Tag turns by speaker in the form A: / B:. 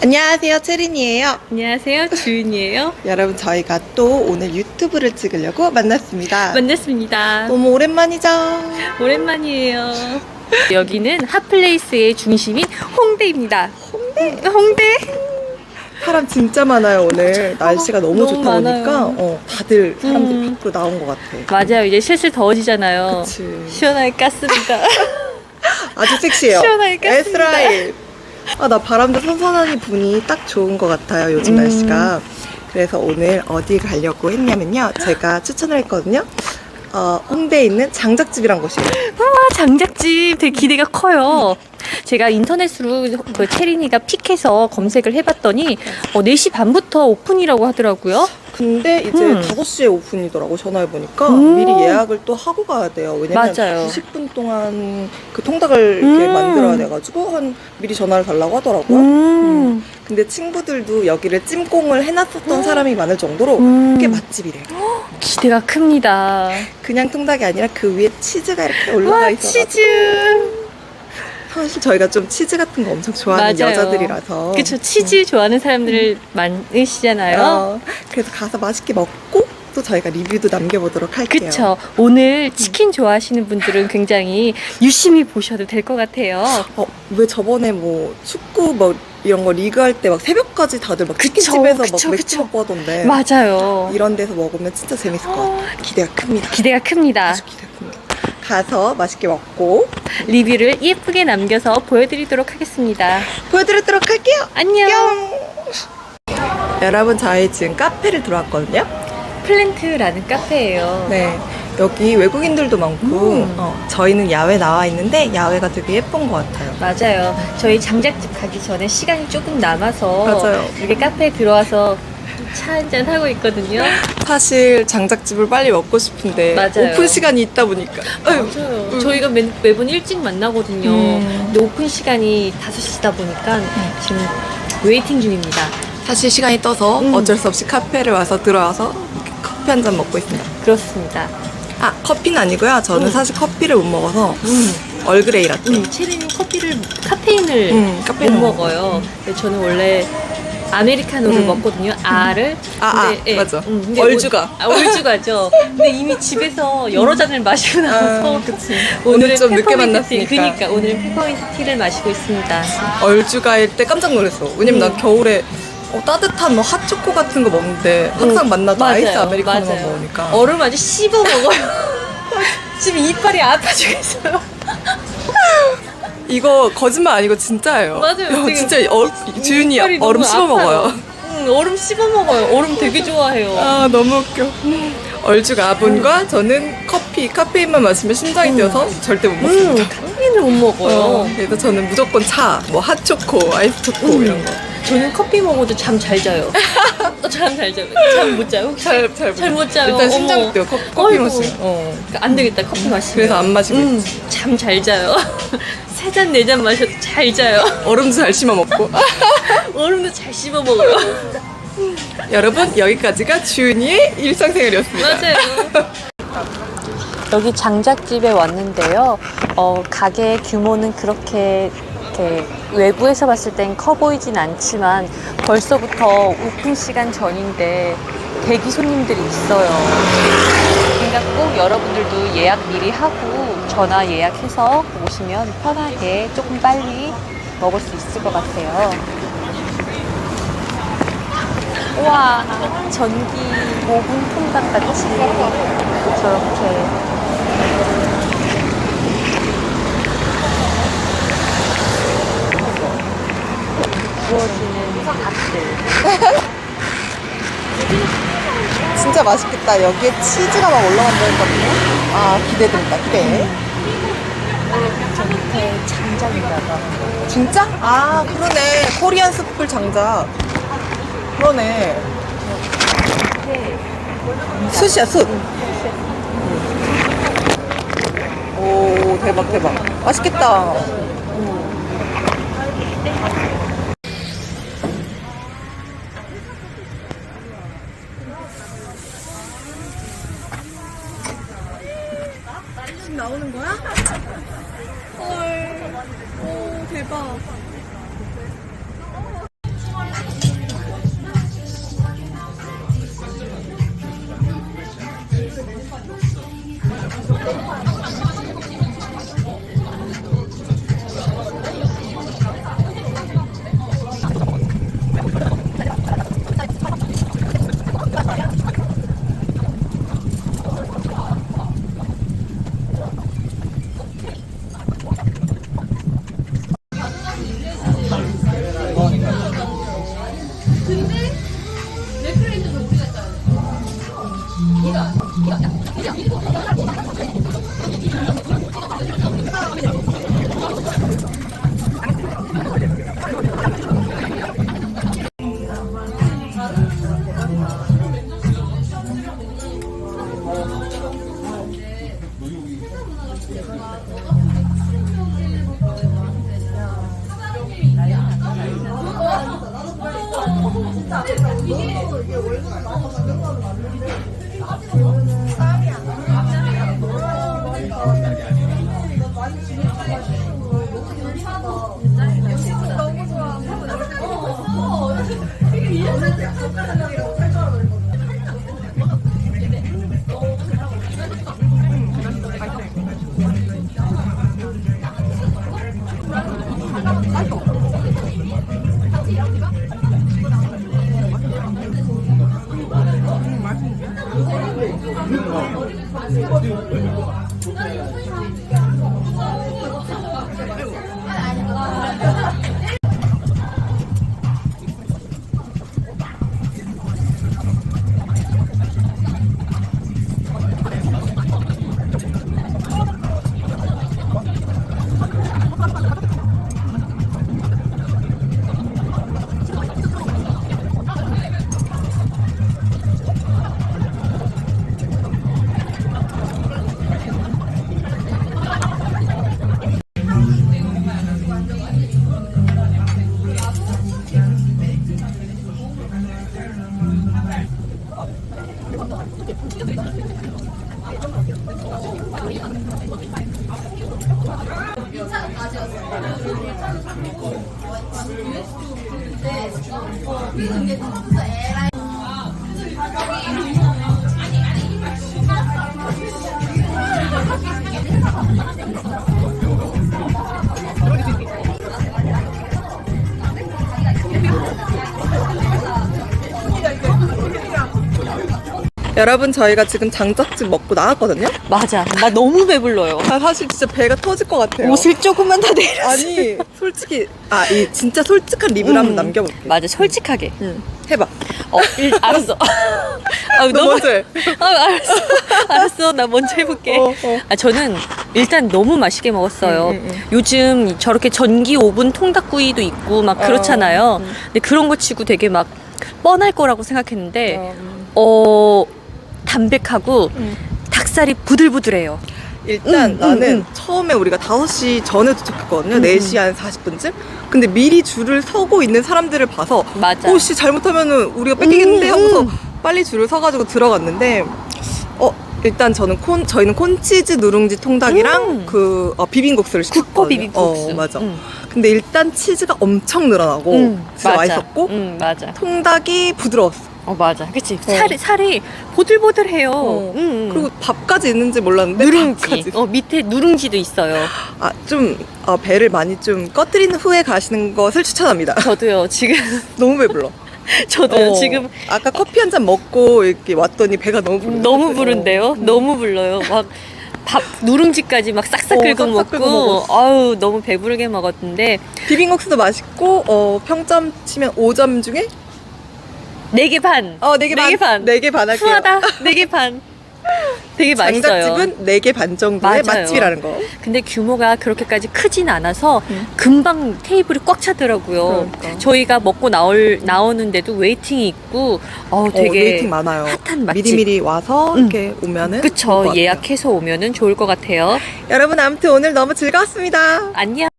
A: 안녕하세요, 채린이에요.
B: 안녕하세요, 주은이에요.
A: 여러분, 저희가 또 오늘 유튜브를 찍으려고 만났습니다.
B: 만났습니다.
A: 너무 오랜만이죠?
B: 오랜만이에요. 여기는 핫플레이스의 중심인 홍대입니다. 홍대?
A: 사람 진짜 많아요, 오늘. 날씨가 너무 좋다
B: 많아요.
A: 보니까 다들 사람들이 밖으로 나온 것 같아.
B: 맞아요. 이제 슬슬 더워지잖아요.
A: 그치.
B: 시원하게 깠습니다.
A: 아주 섹시해요.
B: 시원하게 깠습니다.
A: 에스라일. 나 바람도 선선하니 분이 딱 좋은 것 같아요, 요즘 날씨가. 그래서 오늘 어디 가려고 했냐면요. 제가 추천을 했거든요. 홍대에 있는 장작집이란 곳이에요.
B: 와, 장작집 되게 기대가 커요. 제가 인터넷으로 그 체린이가 픽해서 검색을 해봤더니 4시 반부터 오픈이라고 하더라고요.
A: 근데 이제 5시에 오픈이더라고, 전화해보니까. 미리 예약을 또 하고 가야 돼요. 왜냐면
B: 맞아요.
A: 90분 동안 그 통닭을 이렇게 만들어야 돼가지고 미리 전화를 달라고 하더라고요. 근데 친구들도 여기를 찜공을 해놨었던 사람이 많을 정도로 꽤 맛집이래요.
B: 기대가 큽니다.
A: 그냥 통닭이 아니라 그 위에 치즈가 이렇게 올라가
B: 와,
A: 있어가지고.
B: 치즈!
A: 사실 저희가 좀 치즈 같은 거 엄청 좋아하는
B: 맞아요.
A: 여자들이라서.
B: 그쵸, 치즈 좋아하는 사람들 많으시잖아요.
A: 그래서 가서 맛있게 먹고 또 저희가 리뷰도 남겨보도록 할게요.
B: 그쵸. 오늘 치킨 좋아하시는 분들은 굉장히 유심히 보셔도 될 것 같아요.
A: 왜 저번에 뭐 축구 뭐 이런 거 리그 할 때 막 새벽까지 다들 막 치킨집에서
B: 그쵸,
A: 막 맥주 먹고 하던데.
B: 맞아요.
A: 이런 데서 먹으면 진짜 재밌을 것 같아요. 기대가 큽니다.
B: 기대가 큽니다.
A: 아주 기대가 큽니다. 가서 맛있게 먹고
B: 리뷰를 예쁘게 남겨서 보여드리도록 하겠습니다.
A: 보여드리도록 할게요.
B: 안녕.
A: 여러분, 저희 지금 카페를 들어왔거든요.
B: 플랜트라는 카페예요.
A: 네, 여기 외국인들도 많고 저희는 야외 나와 있는데 야외가 되게 예쁜 것 같아요.
B: 맞아요. 저희 장작집 가기 전에 시간이 조금 남아서
A: 맞아요.
B: 이렇게 카페에 들어와서 차 한잔 하고 있거든요.
A: 사실 장작집을 빨리 먹고 싶은데
B: 맞아요.
A: 오픈 시간이 있다 보니까
B: 맞아요. 저희가 매번 일찍 만나거든요. 근데 오픈 시간이 5시다 보니까 지금 웨이팅 중입니다.
A: 사실 시간이 떠서 어쩔 수 없이 카페를 와서 들어와서 이렇게 커피 한 잔 먹고 있습니다.
B: 그렇습니다.
A: 커피는 아니고요. 저는 사실 커피를 못 먹어서 얼그레이 라떼.
B: 체리는 카페인을
A: 카페인을
B: 못 먹어요. 근데 저는 원래 아메리카노를 먹거든요. R을.
A: 맞아.
B: 근데
A: 얼주가.
B: 얼주가죠. 근데 이미 집에서 여러 잔을 마시고 나서
A: 그치.
B: 오늘은
A: 오늘 좀 늦게
B: 페퍼민트
A: 만났으니까.
B: 티, 그러니까 오늘은 페퍼민트 티를 마시고 있습니다.
A: 얼주가일 때 깜짝 놀랐어. 왜냐면 난 겨울에 따뜻한 뭐 핫초코 같은 거 먹는데 항상 만나도
B: 맞아요.
A: 아이스 아메리카노만
B: 맞아요.
A: 먹으니까.
B: 얼음 아주 씹어 먹어요. 지금 이빨이 아파지겠어요.
A: 이거 거짓말 아니고 진짜예요.
B: 맞아요.
A: 진짜 주윤이
B: 이빨이
A: 얼음
B: 너무
A: 씹어
B: 아파요.
A: 먹어요.
B: 얼음 씹어 먹어요. 얼음 되게 좋아해요.
A: 너무 웃겨. 얼주가 아분과 저는 커피, 카페인만 마시면 심장이 뛰어서 절대 못 먹습니다.
B: 카페인을 못 먹어요.
A: 그래서 저는 무조건 차, 뭐 핫초코, 아이스초코 이런 거.
B: 저는 커피 먹어도 잠 잘 자요. 잠 잘 자요. 잠 못 자요?
A: 잘
B: 못 자요.
A: 일단 심장
B: 어머.
A: 뛰어. 커피
B: 어이구.
A: 마시면.
B: 안 되겠다. 커피 마시면.
A: 그래서 안 마시고
B: 잠 잘 자요. 3잔, 4잔 마셔도 잘 자요.
A: 얼음도 잘 씹어 먹고.
B: 얼음도 잘 씹어 먹어요.
A: 여러분, 여기까지가 주윤이의 일상생활이었습니다.
B: 맞아요. 여기 장작집에 왔는데요. 가게 규모는 그렇게 이렇게 외부에서 봤을 땐 커 보이진 않지만 벌써부터 오픈 시간 전인데 대기 손님들이 있어요. 그러니까 꼭 여러분들도 예약 미리 하고 전화 예약해서 오시면 편하게 조금 빨리 먹을 수 있을 것 같아요. 우와, 전기 오븐 통닭 같이 저렇게 구워지는 닭들.
A: 진짜 맛있겠다. 여기에 치즈가 막 올라간다 했거든요. 기대된다, 기대.
B: 저 밑에 장작인가봐.
A: 진짜? 그러네. 코리안 숯불 장작. 그러네. 숯이야, 숯. 오, 대박, 대박. 맛있겠다. 지금 나오는 거야? 헐. 오, 대박. 여러분, 저희가 지금 장작집 먹고 나왔거든요.
B: 맞아. 나 너무 배불러요.
A: 아, 사실 진짜 배가 터질 것 같아요.
B: 옷을 조금만 더 내려.
A: 아니, 솔직히 이 진짜 솔직한 리뷰를 한번 남겨볼게.
B: 맞아, 솔직하게.
A: 응. 해봐.
B: 알았어.
A: 너 먼저 해.
B: 알았어. 알았어. 나 먼저 해볼게. 저는 일단 너무 맛있게 먹었어요. 요즘 저렇게 전기 오븐 통닭구이도 있고 막 그렇잖아요. 근데 그런 거 치고 되게 막 뻔할 거라고 생각했는데, 담백하고 닭살이 부들부들해요.
A: 일단 나는 처음에 우리가 5시 전에 도착했거든요. 4시 한 40분쯤. 근데 미리 줄을 서고 있는 사람들을 봐서
B: 맞아.
A: 혹시 잘못하면은 우리가 뺏기겠는데 하고서 빨리 줄을 서가지고 들어갔는데 일단 저희는 콘치즈 누룽지 통닭이랑 비빔국수를 시켰거든요.
B: 국포 비빔국수.
A: 맞아. 근데 일단 치즈가 엄청 늘어나고 진짜
B: 맞아.
A: 맛있었고
B: 맞아.
A: 통닭이 부드러웠어.
B: 맞아. 그치. 살이 보들보들해요.
A: 그리고 밥까지 있는지 몰랐는데
B: 누룽지.
A: 밥까지.
B: 밑에 누룽지도 있어요.
A: 배를 많이 좀 꺼뜨린 후에 가시는 것을 추천합니다.
B: 저도요. 지금
A: 너무 배불러.
B: 저도요. 지금
A: 아까 커피 한 잔 먹고 이렇게 왔더니 배가 너무 부른데.
B: 너무 부른데요. 너무 불러요. 막 밥 누룽지까지 막 싹싹 긁어
A: 싹싹 긁어
B: 먹고
A: 먹었어.
B: 아우 너무 배부르게 먹었는데
A: 비빔국수도 맛있고 평점 치면 5점 중에
B: 4개 반.
A: 4개 반. 4개 반 할게요.
B: 후하다. 4개 반. 되게 맛있어요.
A: 장작집은 4개 반 정도의
B: 맞아요.
A: 맛집이라는 거.
B: 근데 규모가 그렇게까지 크진 않아서 금방 테이블이 꽉 차더라고요.
A: 그러니까.
B: 저희가 먹고 나오는데도 웨이팅이 있고 되게
A: 웨이팅 많아요.
B: 핫한 맛집.
A: 미리미리 와서 이렇게 오면은 좋을 것
B: 그쵸.
A: 같아요.
B: 예약해서 오면은 좋을 것 같아요.
A: 여러분, 아무튼 오늘 너무 즐거웠습니다.
B: 안녕.